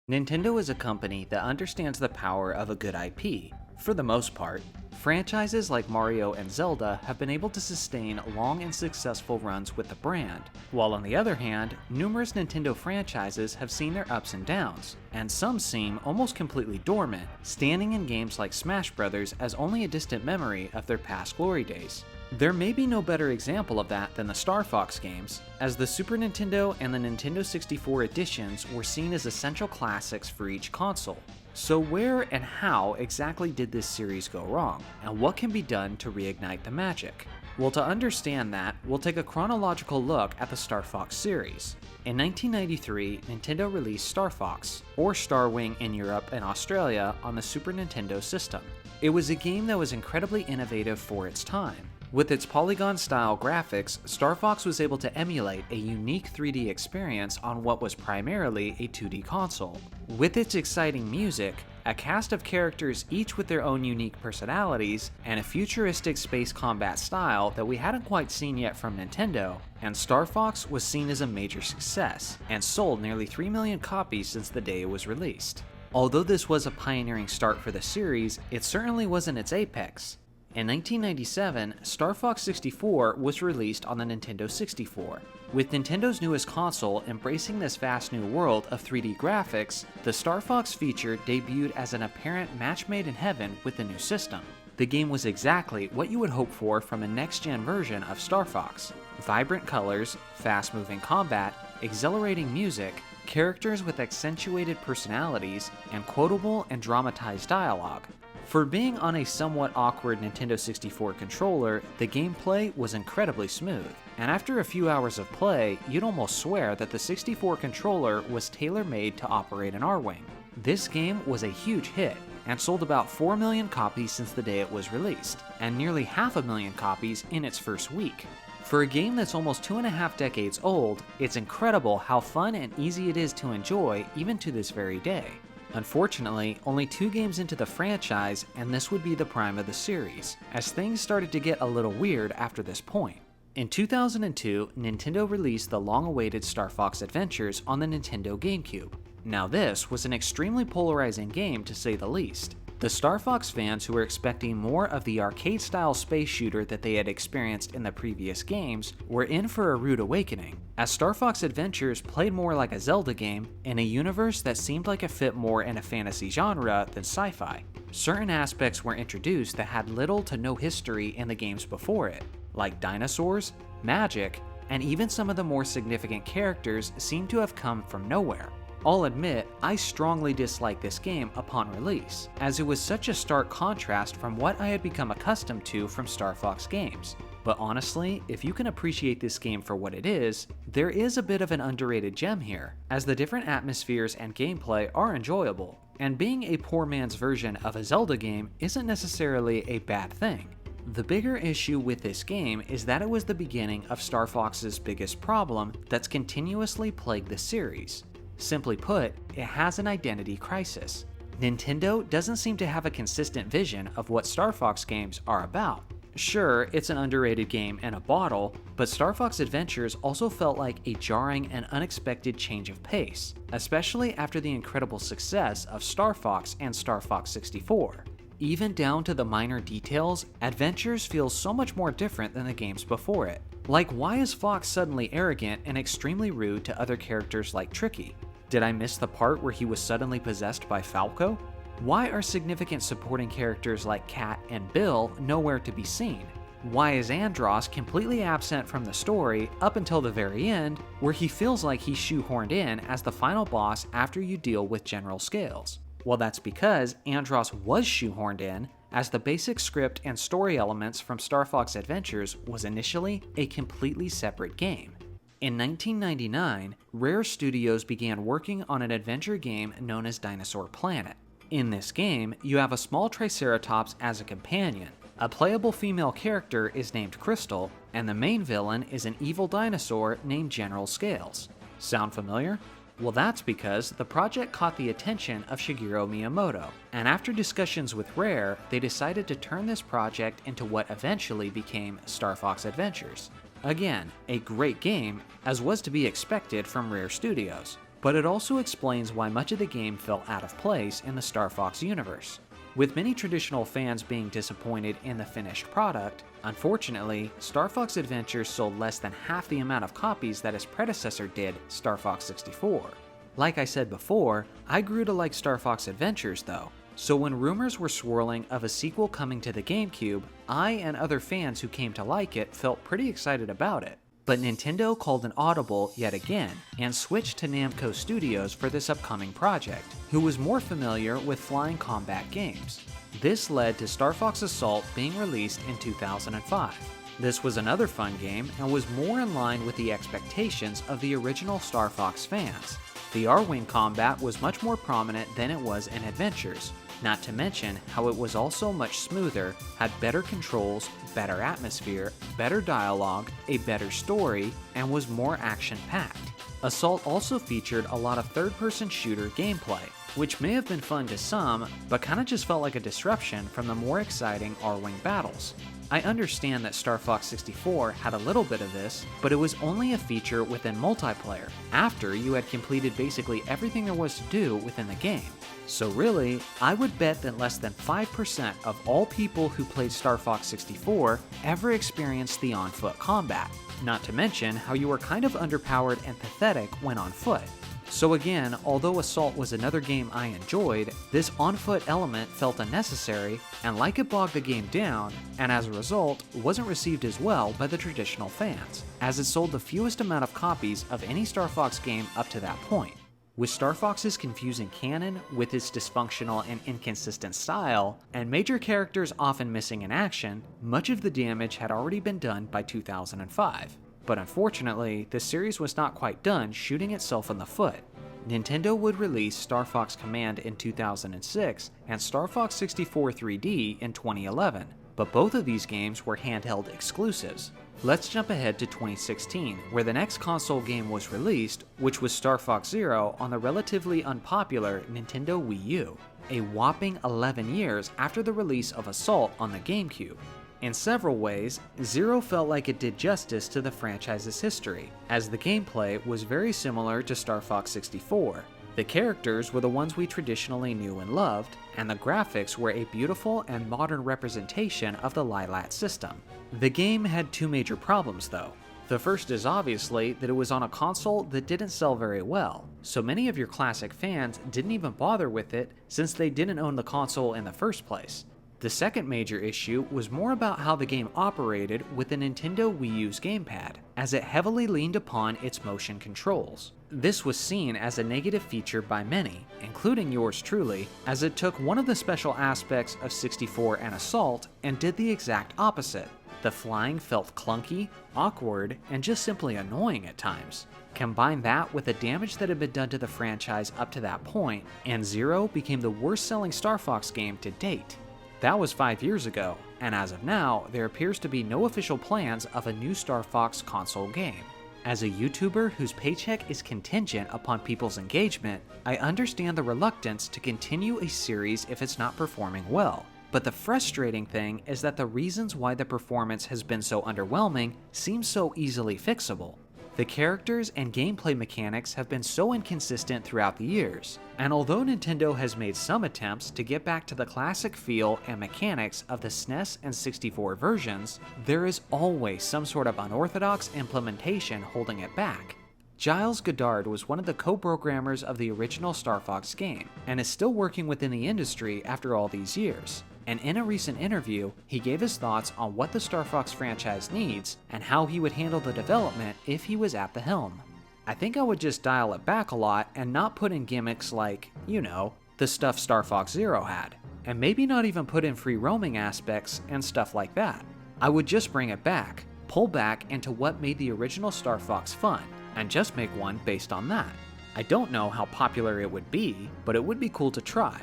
Nintendo is a company that understands the power of a good IP. For the most part, franchises like Mario and Zelda have been able to sustain long and successful runs with the brand, while on the other hand, numerous Nintendo franchises have seen their ups and downs, and some seem almost completely dormant, standing in games like Smash Bros. As only a distant memory of their past glory days. There may be no better example of that than the Star Fox games, as the Super Nintendo and the Nintendo 64 editions were seen as essential classics for each console. So where and how exactly did this series go wrong, and what can be done to reignite the magic? Well, to understand that, we'll take a chronological look at the Star Fox series. In 1993, Nintendo released Star Fox, or Star Wing in Europe and Australia, on the Super Nintendo system. It was a game that was incredibly innovative for its time. With its polygon-style graphics, Star Fox was able to emulate a unique 3D experience on what was primarily a 2D console. With its exciting music, a cast of characters each with their own unique personalities, and a futuristic space combat style that we hadn't quite seen yet from Nintendo, and Star Fox was seen as a major success, and sold nearly 3 million copies since the day it was released. Although this was a pioneering start for the series, it certainly wasn't its apex. In 1997, Star Fox 64 was released on the Nintendo 64. With Nintendo's newest console embracing this vast new world of 3D graphics, the Star Fox feature debuted as an apparent match made in heaven with the new system. The game was exactly what you would hope for from a next-gen version of Star Fox. Vibrant colors, fast-moving combat, exhilarating music, characters with accentuated personalities, and quotable and dramatized dialogue. For being on a somewhat awkward Nintendo 64 controller, the gameplay was incredibly smooth, and after a few hours of play, you'd almost swear that the 64 controller was tailor-made to operate an R-Wing. This game was a huge hit, and sold about 4 million copies since the day it was released, and nearly 500,000 copies in its first week. For a game that's almost 2.5 decades old, it's incredible how fun and easy it is to enjoy even to this very day. Unfortunately, only 2 games into the franchise, and this would be the prime of the series, as things started to get a little weird after this point. In 2002, Nintendo released the long-awaited Star Fox Adventures on the Nintendo GameCube. Now this was an extremely polarizing game to say the least. The Star Fox fans who were expecting more of the arcade-style space shooter that they had experienced in the previous games were in for a rude awakening, as Star Fox Adventures played more like a Zelda game in a universe that seemed like it fit more in a fantasy genre than sci-fi. Certain aspects were introduced that had little to no history in the games before it, like dinosaurs, magic, and even some of the more significant characters seemed to have come from nowhere. I'll admit, I strongly disliked this game upon release, as it was such a stark contrast from what I had become accustomed to from Star Fox games. But honestly, if you can appreciate this game for what it is, there is a bit of an underrated gem here, as the different atmospheres and gameplay are enjoyable, and being a poor man's version of a Zelda game isn't necessarily a bad thing. The bigger issue with this game is that it was the beginning of Star Fox's biggest problem that's continuously plagued the series. Simply put, it has an identity crisis. Nintendo doesn't seem to have a consistent vision of what Star Fox games are about. Sure, it's an underrated game in a bottle, but Star Fox Adventures also felt like a jarring and unexpected change of pace, especially after the incredible success of Star Fox and Star Fox 64. Even down to the minor details, Adventures feels so much more different than the games before it. Like, why is Fox suddenly arrogant and extremely rude to other characters like Tricky? Did I miss the part where he was suddenly possessed by Falco? Why are significant supporting characters like Kat and Bill nowhere to be seen? Why is Andros completely absent from the story up until the very end, where he feels like he's shoehorned in as the final boss after you deal with General Scales? Well, that's because Andros was shoehorned in, as the basic script and story elements from Star Fox Adventures was initially a completely separate game. In 1999, Rare Studios began working on an adventure game known as Dinosaur Planet. In this game, you have a small Triceratops as a companion, a playable female character is named Crystal, and the main villain is an evil dinosaur named General Scales. Sound familiar? Well, that's because the project caught the attention of Shigeru Miyamoto, and after discussions with Rare, they decided to turn this project into what eventually became Star Fox Adventures. Again, a great game, as was to be expected from Rare Studios. but it also explains why much of the game felt out of place in the Star Fox universe. With many traditional fans being disappointed in the finished product, unfortunately, Star Fox Adventures sold less than half the amount of copies that its predecessor did, Star Fox 64. Like I said before, I grew to like Star Fox Adventures though, so when rumors were swirling of a sequel coming to the GameCube, I and other fans who came to like it felt pretty excited about it. But Nintendo called an audible yet again and switched to Namco Studios for this upcoming project, who was more familiar with flying combat games. This led to Star Fox Assault being released in 2005. This was another fun game and was more in line with the expectations of the original Star Fox fans. The R-Wing combat was much more prominent than it was in Adventures, not to mention how it was also much smoother, had better controls, better atmosphere, better dialogue, a better story, and was more action-packed. Assault also featured a lot of third-person shooter gameplay, which may have been fun to some, but kinda just felt like a disruption from the more exciting R-Wing battles. I understand that Star Fox 64 had a little bit of this, but it was only a feature within multiplayer, after you had completed basically everything there was to do within the game. So really, I would bet that less than 5% of all people who played Star Fox 64 ever experienced the on-foot combat, not to mention how you were kind of underpowered and pathetic when on foot. So again, although Assault was another game I enjoyed, this on-foot element felt unnecessary and like it bogged the game down, and as a result, wasn't received as well by the traditional fans, as it sold the fewest amount of copies of any Star Fox game up to that point. With Star Fox's confusing canon, with its dysfunctional and inconsistent style, and major characters often missing in action, much of the damage had already been done by 2005. But unfortunately, the series was not quite done shooting itself in the foot. Nintendo would release Star Fox Command in 2006 and Star Fox 64 3D in 2011, but both of these games were handheld exclusives. Let's jump ahead to 2016, where the next console game was released, which was Star Fox Zero on the relatively unpopular Nintendo Wii U, a whopping 11 years after the release of Assault on the GameCube. In several ways, Zero felt like it did justice to the franchise's history, as the gameplay was very similar to Star Fox 64. The characters were the ones we traditionally knew and loved, and the graphics were a beautiful and modern representation of the Lilat system. The game had two major problems though. The first is obviously that it was on a console that didn't sell very well, so many of your classic fans didn't even bother with it since they didn't own the console in the first place. The second major issue was more about how the game operated with the Nintendo Wii U's gamepad, as it heavily leaned upon its motion controls. This was seen as a negative feature by many, including yours truly, as it took one of the special aspects of 64 and Assault and did the exact opposite. The flying felt clunky, awkward, and just simply annoying at times. Combine that with the damage that had been done to the franchise up to that point, and Zero became the worst-selling Star Fox game to date. That was 5 years ago, and as of now, there appears to be no official plans of a new Star Fox console game. As a YouTuber whose paycheck is contingent upon people's engagement, I understand the reluctance to continue a series if it's not performing well. But the frustrating thing is that the reasons why the performance has been so underwhelming seem so easily fixable. The characters and gameplay mechanics have been so inconsistent throughout the years, and although Nintendo has made some attempts to get back to the classic feel and mechanics of the SNES and 64 versions, there is always some sort of unorthodox implementation holding it back. Giles Goddard was one of the co-programmers of the original Star Fox game, and is still working within the industry after all these years. And in a recent interview, he gave his thoughts on what the Star Fox franchise needs and how he would handle the development if he was at the helm. I think I would just dial it back a lot and not put in gimmicks like, you know, the stuff Star Fox Zero had, and maybe not even put in free roaming aspects and stuff like that. I would just bring it back, pull back into what made the original Star Fox fun, and just make one based on that. I don't know how popular it would be, but it would be cool to try.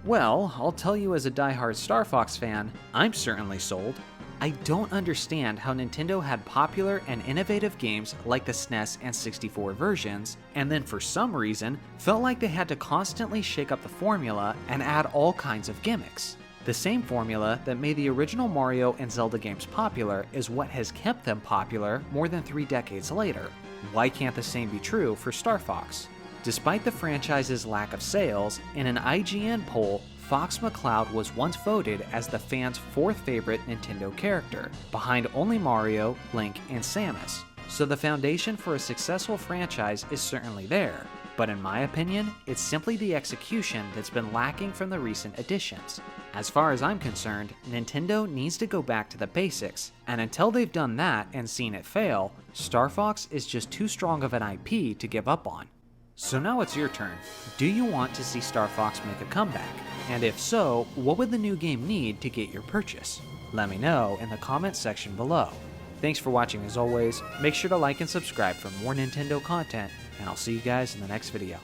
Well, I'll tell you as a diehard Star Fox fan, I'm certainly sold. I don't understand how Nintendo had popular and innovative games like the SNES and 64 versions, and then for some reason felt like they had to constantly shake up the formula and add all kinds of gimmicks. The same formula that made the original Mario and Zelda games popular is what has kept them popular more than 3 decades later. Why can't the same be true for Star Fox? Despite the franchise's lack of sales, in an IGN poll, Fox McCloud was once voted as the fans' fourth favorite Nintendo character, behind only Mario, Link, and Samus. So the foundation for a successful franchise is certainly there, but in my opinion, it's simply the execution that's been lacking from the recent additions. As far as I'm concerned, Nintendo needs to go back to the basics, and until they've done that and seen it fail, Star Fox is just too strong of an IP to give up on. So now it's your turn. Do you want to see Star Fox make a comeback? And if so, what would the new game need to get your purchase? Let me know in the comments section below. Thanks for watching as always, make sure to like and subscribe for more Nintendo content, and I'll see you guys in the next video.